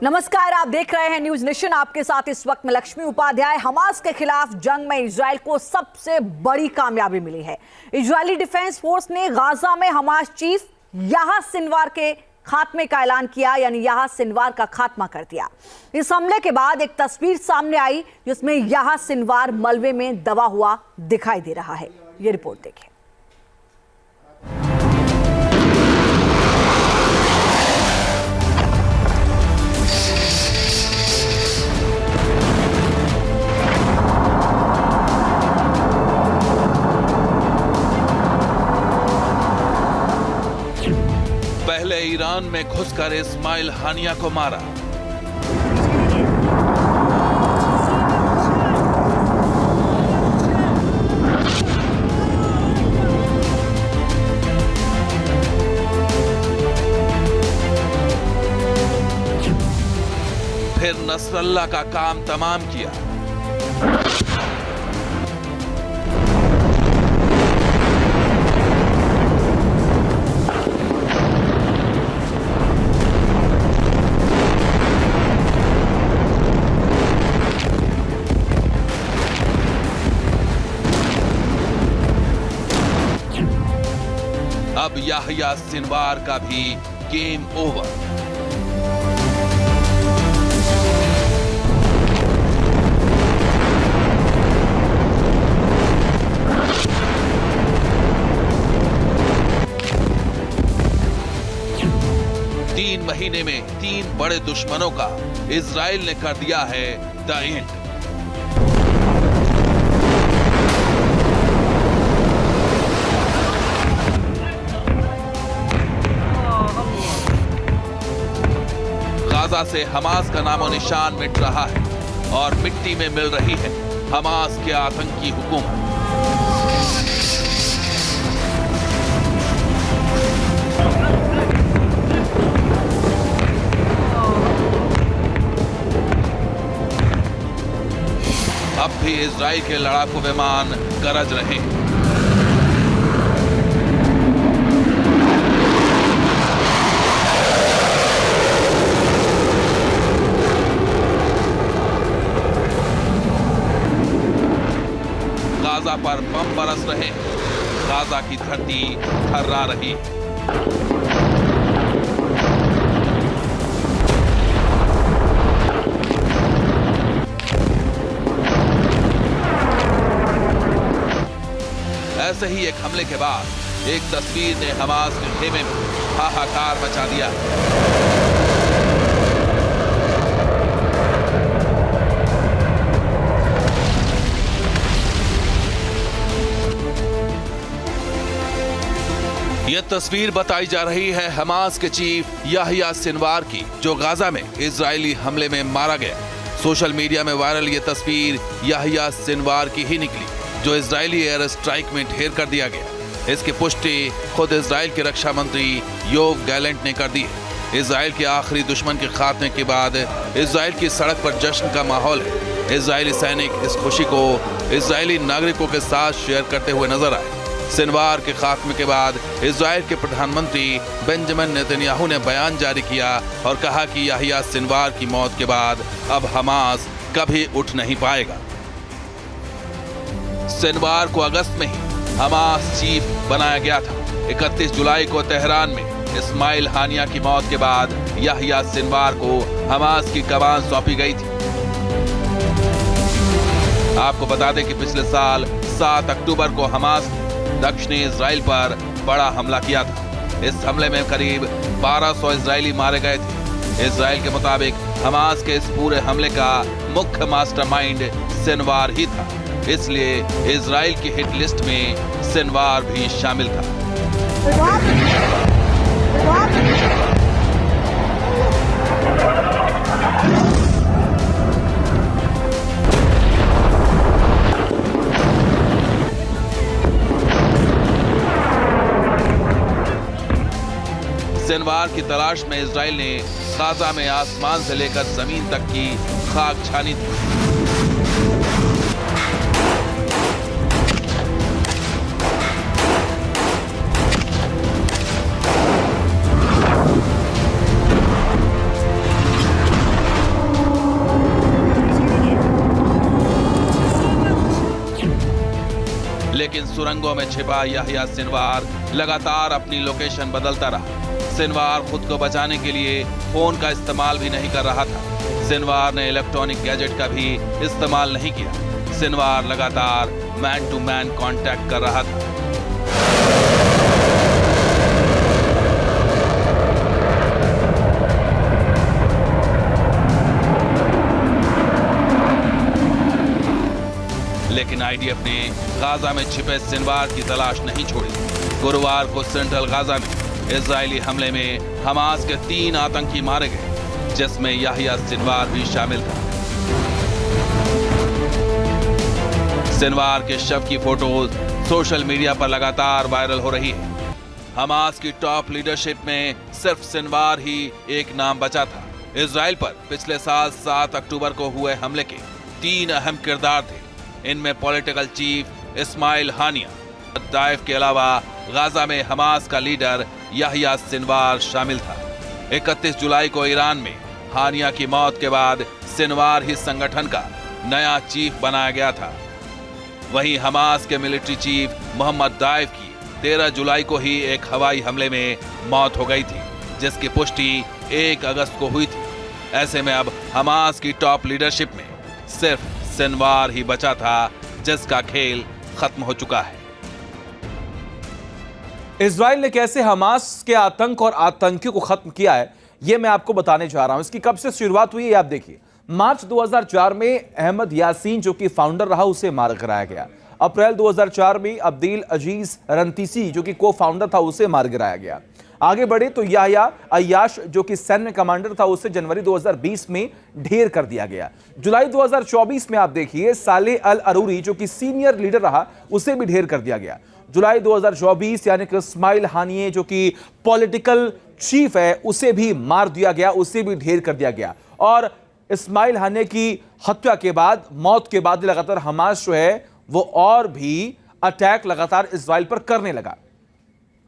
नमस्कार, आप देख रहे हैं न्यूज नेशन। आपके साथ इस वक्त में लक्ष्मी उपाध्याय। हमास के खिलाफ जंग में इजराइल को सबसे बड़ी कामयाबी मिली है। इजरायली डिफेंस फोर्स ने गाजा में हमास चीफ याह्या सिनवार के खात्मे का ऐलान किया, यानी याह्या सिनवार का खात्मा कर दिया। इस हमले के बाद एक तस्वीर सामने आई जिसमें याह्या सिनवार मलबे में दबा हुआ दिखाई दे रहा है। ये रिपोर्ट देखें। पहले ईरान में घुसकर इस्माइल हानिया को मारा, फिर नसरल्ला का काम तमाम किया। अब याह्या सिनवार का भी गेम ओवर। तीन महीने में 3 बड़े दुश्मनों का इजराइल ने कर दिया है द एंड। गाजा से हमास का नामो निशान मिट रहा है और मिट्टी में मिल रही है हमास के आतंकी हुकूमत। अब भी इजराइल के लड़ाकू विमान गरज रहे हैं। गाजा पर बम बरस रहे, गाजा की धरती थर्रा रही। ऐसे ही एक हमले के बाद एक तस्वीर ने हमास के खेमे में हाहाकार मचा दिया। यह तस्वीर बताई जा रही है हमास के चीफ याह्या सिनवार की, जो गाजा में इजरायली हमले में मारा गया। सोशल मीडिया में वायरल यह तस्वीर याह्या सिनवार की ही निकली, जो इजरायली एयर स्ट्राइक में ढेर कर दिया गया। इसकी पुष्टि खुद इजराइल के रक्षा मंत्री योव गैलेंट ने कर दी है। इजराइल के आखिरी दुश्मन के खात्मे के बाद इजराइल की सड़क पर जश्न का माहौल है। इजरायली सैनिक इस खुशी को इजरायली नागरिकों के साथ शेयर करते हुए नजर आए। सिनवार के खात्मे के बाद इजराइल के प्रधानमंत्री बेंजामिन नेतन्याहू ने बयान जारी किया और कहा कि याह्या सिनवार की मौत के बाद अब हमास कभी उठ नहीं पाएगा। सिनवार को अगस्त में ही हमास चीफ बनाया गया था। 31 जुलाई को तेहरान में इस्माइल हानिया की मौत के बाद याह्या सिनवार को हमास की कमान सौंपी गई थी। आपको बता दें कि पिछले साल 7 अक्टूबर को हमास दक्षिणी इजराइल पर बड़ा हमला किया था। इस हमले में करीब 1200 इजरायली मारे गए थे। इजराइल के मुताबिक हमास के इस पूरे हमले का मुख्य मास्टरमाइंड सिनवार ही था, इसलिए इजराइल की हिट लिस्ट में सिनवार भी शामिल था। सिनवार की तलाश में इजराइल ने गाजा में आसमान से लेकर जमीन तक की खाक छानी थी। लेकिन सुरंगों में छिपा याहिया सिनवार लगातार अपनी लोकेशन बदलता रहा। सिनवार खुद को बचाने के लिए फोन का इस्तेमाल भी नहीं कर रहा था। सिनवार ने इलेक्ट्रॉनिक गैजेट का भी इस्तेमाल नहीं किया। सिनवार लगातार मैन टू मैन कांटेक्ट कर रहा था। लेकिन आईडीएफ ने गाजा में छिपे सिनवार की तलाश नहीं छोड़ी। गुरुवार को सेंट्रल गाजा में इजरायली हमले में हमास के 3 आतंकी मारे गए, जिसमें याहिया सिनवार भी शामिल था। सिनवार के शव की फोटोज सोशल मीडिया पर लगातार वायरल हो रही है। हमास की टॉप लीडरशिप में सिर्फ सिनवार ही एक नाम बचा था। इजराइल पर पिछले साल 7 अक्टूबर को हुए हमले के 3 अहम किरदार थे। इनमें पॉलिटिकल चीफ इस्माइल हानिया, दाइफ के अलावा गाजा में हमास का लीडर याहिया सिनवार शामिल था। 31 जुलाई को ईरान में हानिया की मौत के बाद सिनवार ही संगठन का नया चीफ बनाया गया था। वहीं हमास के मिलिट्री चीफ मोहम्मद दाइफ की 13 जुलाई को ही एक हवाई हमले में मौत हो गई थी, जिसकी पुष्टि 1 अगस्त को हुई थी। ऐसे में अब हमास की टॉप लीडरशिप में सिर्फ सिनवार ही बचा था, जिसका खेल खत्म हो चुका है। इजराइल ने कैसे हमास के आतंक और आतंकियों को खत्म किया है, यह मैं आपको बताने जा रहा हूं। इसकी कब से शुरुआत हुई है आप देखिए। मार्च 2004 में अहमद यासीन जो कि फाउंडर रहा, उसे मार गिराया गया। अप्रैल 2004 में अब्दील अजीज रंतीसी जो कि को फाउंडर था, उसे मार गिराया गया। आगे बढ़े तो याहिया अय्याश जो कि सैन्य कमांडर था, उसे जनवरी 2020 में ढेर कर दिया गया। जुलाई 2024 में आप देखिए सालेह अल अरूरी जो कि सीनियर लीडर रहा, उसे भी ढेर कर दिया गया। जुलाई 2024 यानी कि इस्माइल हानिये जो कि पॉलिटिकल चीफ है, उसे भी मार दिया गया, उसे भी ढेर कर दिया गया। और इस्माइल हानिये की हत्या के बाद, मौत के बाद लगातार हमास जो है वो और भी अटैक लगातार इजराइल पर करने लगा।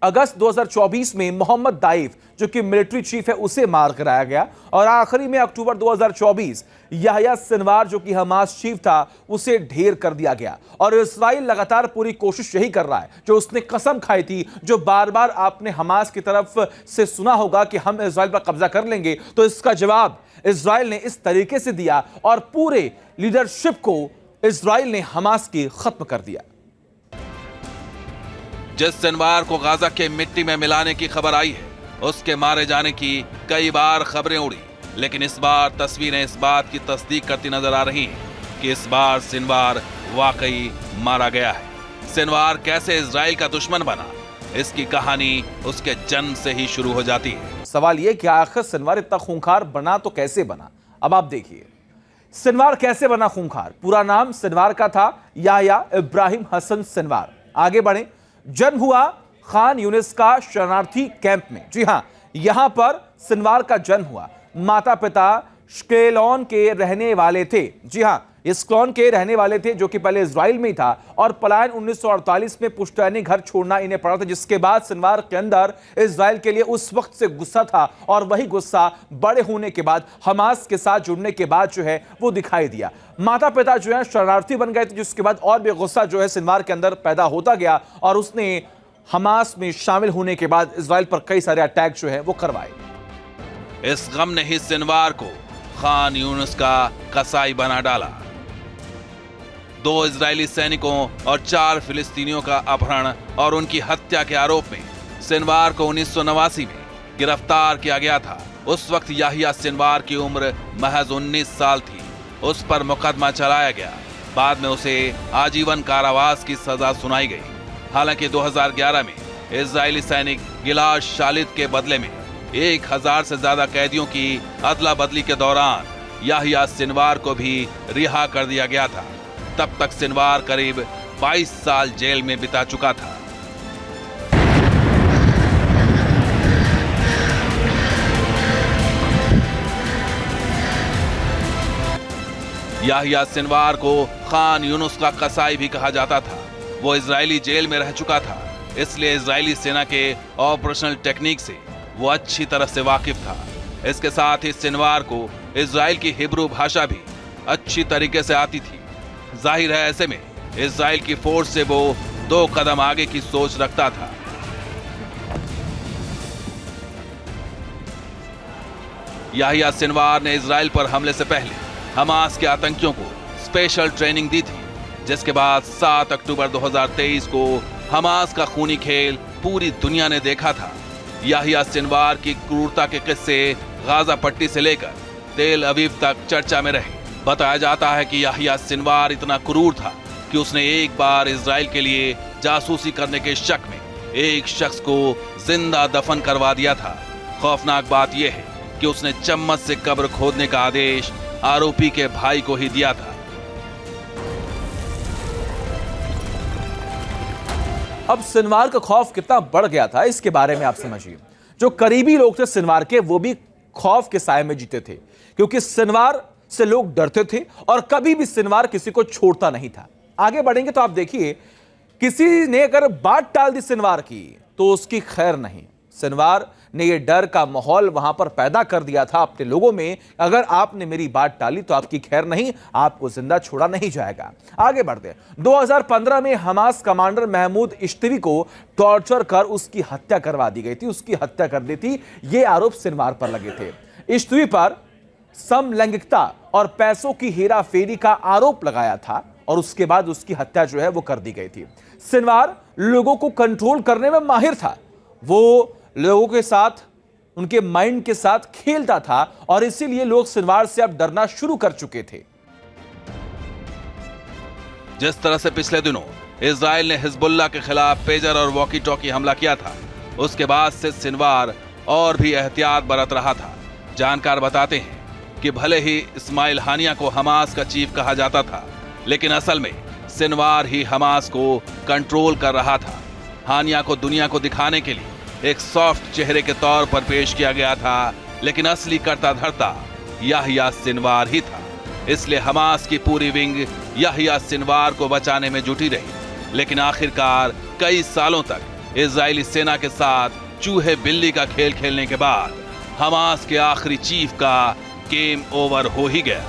अगस्त 2024 में मोहम्मद दाइफ जो कि मिलिट्री चीफ है, उसे मार कराया गया। और आखिरी में अक्टूबर 2024 याहिया सिनवार जो कि हमास चीफ था, उसे ढेर कर दिया गया। और इजराइल लगातार पूरी कोशिश यही कर रहा है, जो उसने कसम खाई थी, जो बार बार आपने हमास की तरफ से सुना होगा कि हम इजराइल पर कब्जा कर लेंगे, तो इसका जवाब इजराइल ने इस तरीके से दिया और पूरे लीडरशिप को इजराइल ने हमास की खत्म कर दिया। जिस सिनवार को गाजा के मिट्टी में मिलाने की खबर आई है, उसके मारे जाने की कई बार खबरें उड़ी, लेकिन इस बार तस्वीरें इस बात की तस्दीक करती नजर आ रही हैं कि इस बार सिनवार वाकई मारा गया है। सिनवार कैसे इजराइल का दुश्मन बना, इसकी कहानी उसके जन्म से ही शुरू हो जाती है। सवाल यह कि आखिर सिनवार इतना खूंखार बना तो कैसे बना। अब आप देखिए सिनवार कैसे बना खूंखार। पूरा नाम सिनवार का था याहिया इब्राहिम हसन सिनवार। आगे बढ़े। जन्म हुआ खान यूनिस का शरणार्थी कैंप में। जी हां, यहां पर सिनवार का जन्म हुआ। माता पिता श्केलॉन के रहने वाले थे। जी हां, इस्क्लॉन के रहने वाले थे, जो कि पहले इजराइल में ही था। और पलायन 1948 में पुश्तैनी घर छोड़ना इन्हें पड़ा था, जिसके बाद सिनवार के अंदर इजराइल के लिए उस वक्त से गुस्सा था। और वही गुस्सा बड़े होने के बाद, हमास के साथ जुड़ने के बाद जो है वो दिखाई दिया। माता पिता जो है शरणार्थी बन गए थे, जिसके बाद और भी गुस्सा जो है सिनवार के अंदर पैदा होता गया। और उसने हमास में शामिल होने के बाद इजराइल पर कई सारे अटैक जो है वो करवाए। इस गम ने ही सिनवार को खान यूनिस का कसाई बना डाला। 2 इजरायली सैनिकों और 4 फिलिस्तीनियों का अपहरण और उनकी हत्या के आरोप में सिनवार को 1989 में गिरफ्तार किया गया था। उस वक्त याहिया सिनवार की उम्र महज 19 साल थी। उस पर मुकदमा चलाया गया। बाद में उसे आजीवन कारावास की सजा सुनाई गई। हालांकि 2011 में इजरायली सैनिक गिलाद शालिद के बदले में 1000 से ज्यादा कैदियों की अदला बदली के दौरान याहिया सिनवार को भी रिहा कर दिया गया था। तब तक सिनवार करीब 22 साल जेल में बिता चुका था। याहिया सिनवार को खान यूनुस का कसाई भी कहा जाता था। वो इजरायली जेल में रह चुका था, इसलिए इजरायली सेना के ऑपरेशनल टेक्निक से वो अच्छी तरह से वाकिफ था। इसके साथ ही सिनवार को इजराइल की हिब्रू भाषा भी अच्छी तरीके से आती थी। जाहिर है ऐसे में इजराइल की फोर्स से वो 2 कदम आगे की सोच रखता था। याहिया सिनवार ने इजराइल पर हमले से पहले हमास के आतंकियों को स्पेशल ट्रेनिंग दी थी, जिसके बाद 7 अक्टूबर 2023 को हमास का खूनी खेल पूरी दुनिया ने देखा था। याहिया सिनवार की क्रूरता के किस्से गाजा पट्टी से लेकर तेल अवीव तक चर्चा में रहे। बताया जाता है कि याहिया सिनवार इतना क्रूर था कि उसने एक बार इजराइल के लिए जासूसी करने के शक में एक शख्स को जिंदा दफन करवा दिया था। खौफनाक बात यह है कि उसने चम्मच से कब्र खोदने का आदेश आरोपी के भाई को ही दिया था। अब सिनवार का खौफ कितना बढ़ गया था, इसके बारे में आप समझिए। जो करीबी लोग थे सिनवार के, वो भी खौफ के साए में जीते थे, क्योंकि सिनवार से लोग डरते थे और कभी भी सिनवार किसी को छोड़ता नहीं था। आगे बढ़ेंगे तो आप देखिए, किसी ने अगर बात टाल दी सिनवार की तो उसकी खैर नहीं। सिनवार ने यह डर का माहौल वहां पर पैदा कर दिया था अपने लोगों में, अगर आपने मेरी बात टाली तो आपकी खैर नहीं, आपको जिंदा छोड़ा नहीं जाएगा। आगे बढ़ते 2015 में हमास कमांडर महमूद इश्तवी को टॉर्चर कर उसकी हत्या करवा दी गई थी, उसकी हत्या कर दी थी। ये आरोप सिनवार पर लगे थे। इश्तवी पर समलैंगिकता और पैसों की हेरा फेरी का आरोप लगाया था और उसके बाद उसकी हत्या जो है वो कर दी गई थी। सिनवार लोगों को कंट्रोल करने में माहिर था। वो लोगों के साथ, उनके माइंड के साथ खेलता था और इसीलिए लोग सिनवार से अब डरना शुरू कर चुके थे। जिस तरह से पिछले दिनों इजराइल ने हिजबुल्लाह के खिलाफ पेजर और वॉकी टॉकी हमला किया था, उसके बाद से सिनवार और भी एहतियात बरत रहा था। जानकार बताते हैं कि भले ही इस्माइल हानिया को हमास का चीफ कहा जाता था, लेकिन असल में सिनवार ही हमास को कंट्रोल कर रहा था। हानिया को दुनिया को दिखाने के लिए एक सॉफ्ट चेहरे के तौर पर पेश किया गया था, लेकिन असली कर्ता धर्ता याहिया सिनवार ही था। इसलिए हमास की पूरी विंग याहिया सिनवार को बचाने में जुटी रही। लेकिन आखिरकार कई सालों तक इजरायली सेना के साथ चूहे बिल्ली का खेल खेलने के बाद हमास के आखिरी चीफ का गेम ओवर हो ही गया।